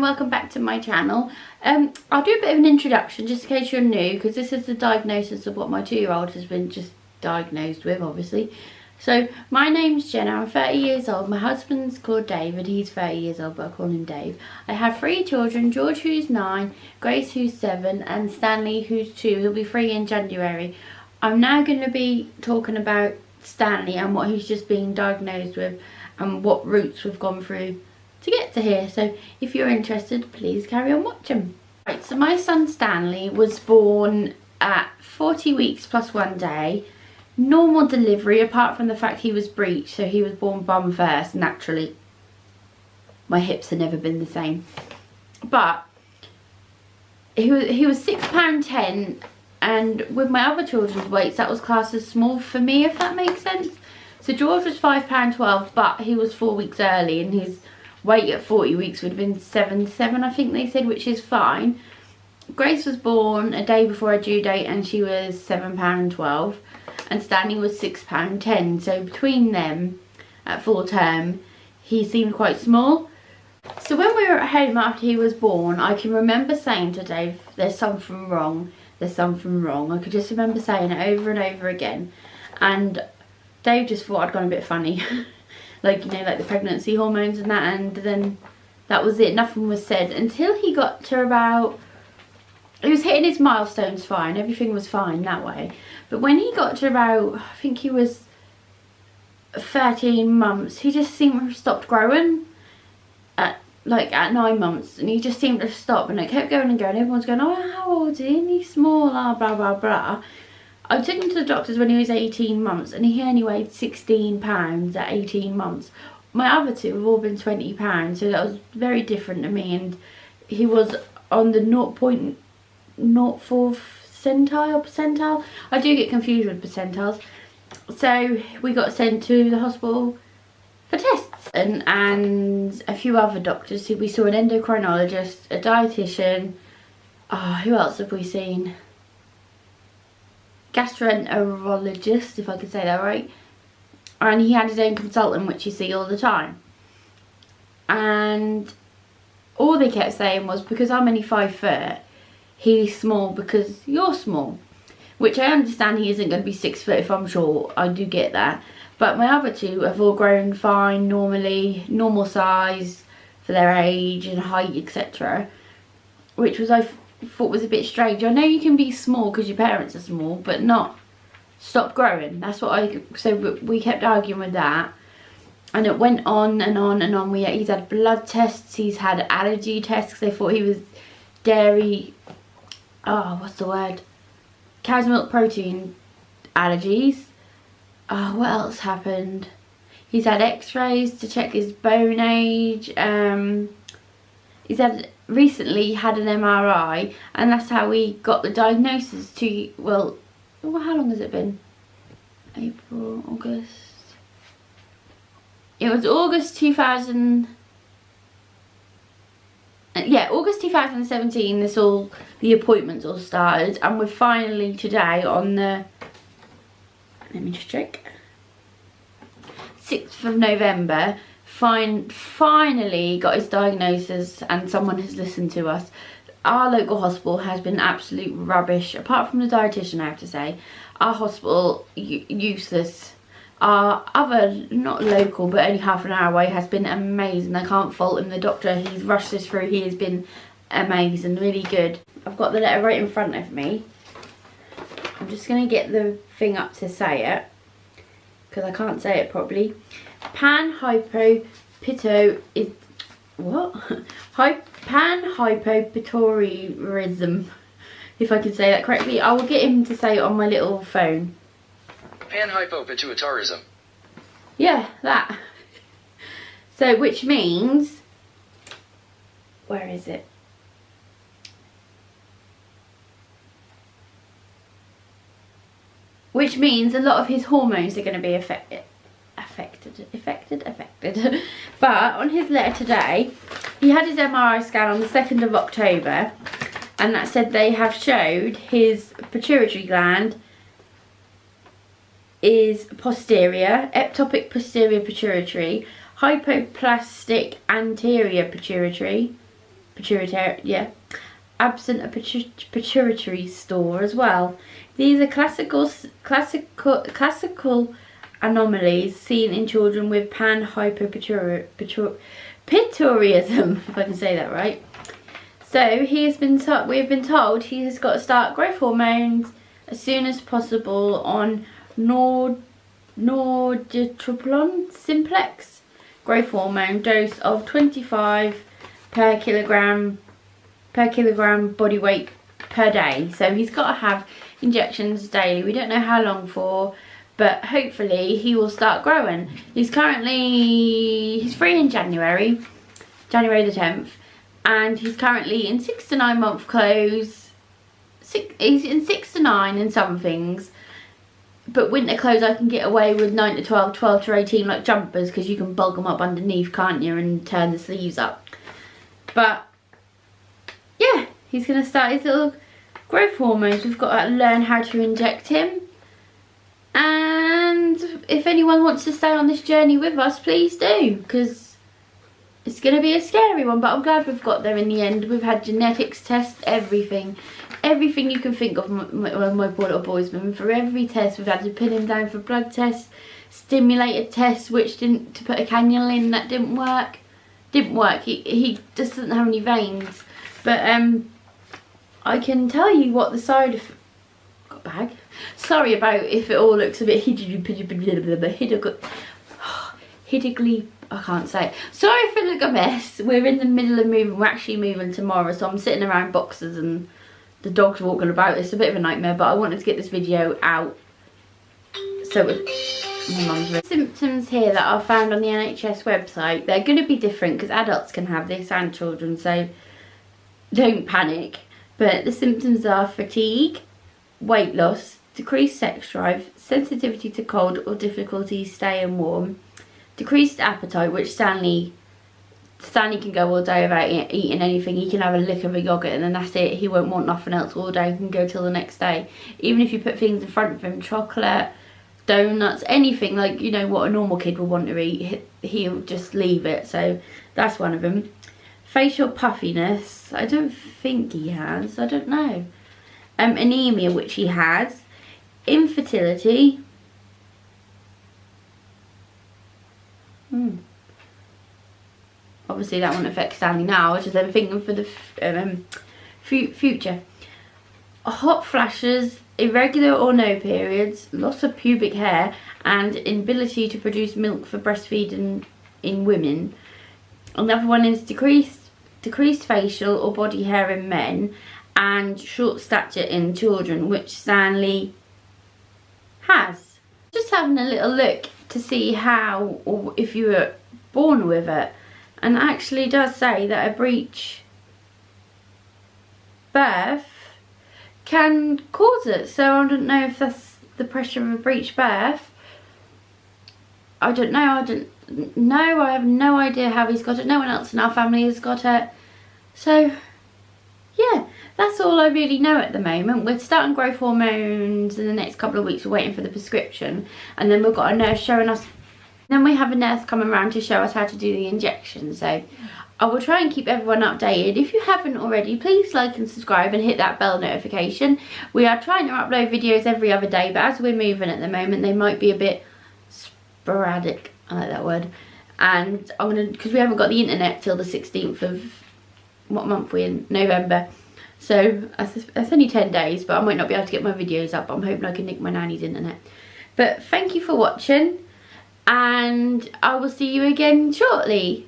welcome back to my channel. I'll do a bit of an introduction just in case you're new, because this is the diagnosis of what my 2-year-old has been just diagnosed with, obviously. So my name's Jenna, I'm 30 years old, my husband's called David, he's 30 years old but I call him Dave. I have 3 children, George who's 9, Grace who's 7 and Stanley who's 2, he'll be 3 in January. I'm now going to be talking about Stanley and what he's just been diagnosed with and what routes we've gone through to get to here. So if you're interested, please carry on watching. Right, so my son Stanley was born at 40 weeks plus 1 day. Normal delivery, apart from the fact he was breech, so he was born bum first, naturally. My hips have never been the same. But he was £6.10, and with my other children's weights, that was classed as small for me, if that makes sense. So George was £5.12, but he was 4 weeks early, and his weight at 40 weeks would have been 7.7, I think they said, which is fine. Grace was born a day before her due date, and she was £7.12. And Stanley was £6.10, so between them at full term he seemed quite small. So when we were at home after he was born, I can remember saying to Dave, there's something wrong, there's something wrong. I could just remember saying it over and over again, and Dave just thought I'd gone a bit funny. Like, you know, like the pregnancy hormones and that, and then that was it. Nothing was said until he got to about, he was hitting his milestones fine, everything was fine that way. But when he got to about, I think he was 13 months, he just seemed to have stopped growing at 9 months, and he just seemed to stop, and it kept going and going. Everyone's going, oh, how old is he? And he's small, blah, blah, blah. I took him to the doctors when he was 18 months, and he only weighed 16 pounds at 18 months. My other 2 have all been 20 pounds, so that was very different to me, and he was on the 0.04 percentile. I do get confused with percentiles. So we got sent to the hospital for tests and a few other doctors. We saw an endocrinologist, a dietitian, who else have we seen? Gastroenterologist, if I could say that right. And he had his own consultant, which you see all the time. And all they kept saying was, because I'm only 5 foot, he's small because you're small. Which I understand he isn't going to be 6 foot if I'm short, I do get that. But my other 2 have all grown fine, normally, normal size for their age and height, etc. Which was, I thought was a bit strange. I know you can be small because your parents are small, but not stop growing. That's what so we kept arguing with that. And it went on and on and on. He's had blood tests, he's had allergy tests. They thought he was dairy, what's the word? Cow's milk protein allergies. What else happened? He's had x-rays to check his bone age. He's recently had an MRI, and that's how we got the diagnosis to, well, how long has it been? April, August. It was August 2000. Yeah, August 2017, the appointments all started, and we're finally today on the, let me just check, 6th of November, finally got his diagnosis, and someone has listened to us. Our local hospital has been absolute rubbish, apart from the dietitian, I have to say. Our hospital, useless. Our other, not local, but only half an hour away, has been amazing. I can't fault him. The doctor, he's rushed us through. He has been amazing, really good. I've got the letter right in front of me. I'm just going to get the thing up to say it, because I can't say it properly. Panhypopituitarism. What? Panhypopituitarism. If I can say that correctly. I will get him to say it on my little phone. Panhypopituitarism. Yeah, that. So, which means, where is it? Which means a lot of his hormones are going to be affected. But on his letter today, he had his MRI scan on the 2nd of October, and that said they have showed his pituitary gland is posterior, ectopic posterior pituitary, hypoplastic anterior pituitary, absent a pituitary store as well. These are classical anomalies seen in children with panhypopituitarism, if I can say that right. So we've been told he has got to start growth hormones as soon as possible on norditroplon simplex growth hormone dose of 25 per kilogram body weight per day. So he's got to have injections daily. We don't know how long for, but hopefully he will start growing. He's free in January the 10th, and he's currently in 6 to 9 month clothes. He's in 6 to 9 in some things, but winter clothes I can get away with 9 to 12, 12 to 18, like jumpers, because you can bulk them up underneath, can't you, and turn the sleeves up. But yeah, he's going to start his little growth hormones. We've got to learn how to inject him. And if anyone wants to stay on this journey with us, please do, because it's going to be a scary one. But I'm glad we've got there in the end. We've had genetics tests, everything you can think of. My poor little boy's been through every test. We've had to pin him down for blood tests, stimulator tests, which to put a cannula in, that didn't work. He just doesn't have any veins. But I can tell you what the side of bag. Sorry about if it all looks a bit hiddly. I can't say. Sorry if it look a mess. We're in the middle of moving. We're actually moving tomorrow, so I'm sitting around boxes and the dog's walking about. It's a bit of a nightmare, but I wanted to get this video out. So my mum's symptoms here that are found on the NHS website. They're going to be different because adults can have this and children, so don't panic. But the symptoms are fatigue, weight loss, decreased sex drive, sensitivity to cold or difficulty staying warm, decreased appetite, which Stanley can go all day without eating anything. He can have a lick of a yoghurt and then that's it. He won't want nothing else all day. He can go till the next day. Even if you put things in front of him, chocolate, donuts, anything, like, you know, what a normal kid would want to eat, he'll just leave it. So that's one of them. Facial puffiness, I don't think he has, I don't know. Anemia, which he has. Infertility. Obviously that won't affect Stanley now, I was just thinking for the future. Hot flashes, irregular or no periods, loss of pubic hair, and inability to produce milk for breastfeeding in women. Another one is decreased facial or body hair in men, and short stature in children, which Stanley has. Just having a little look to see how, or if you were born with it, and it actually does say that a breech birth can cause it. So I don't know if that's the pressure of a breech birth. I don't know. I have no idea how he's got it. No one else in our family has got it. So yeah, that's all I really know at the moment. We're starting growth hormones in the next couple of weeks. We're waiting for the prescription, and then we've got a nurse showing us. Then we have a nurse coming around to show us how to do the injection. So I will try and keep everyone updated. If you haven't already, please like and subscribe and hit that bell notification. We are trying to upload videos every other day, but as we're moving at the moment, they might be a bit sporadic. I like that word. And I'm gonna, because we haven't got the internet till the 16th of, what month we're in? November. So that's only 10 days, but I might not be able to get my videos up. I'm hoping I can nick my nanny's internet. But thank you for watching, and I will see you again shortly.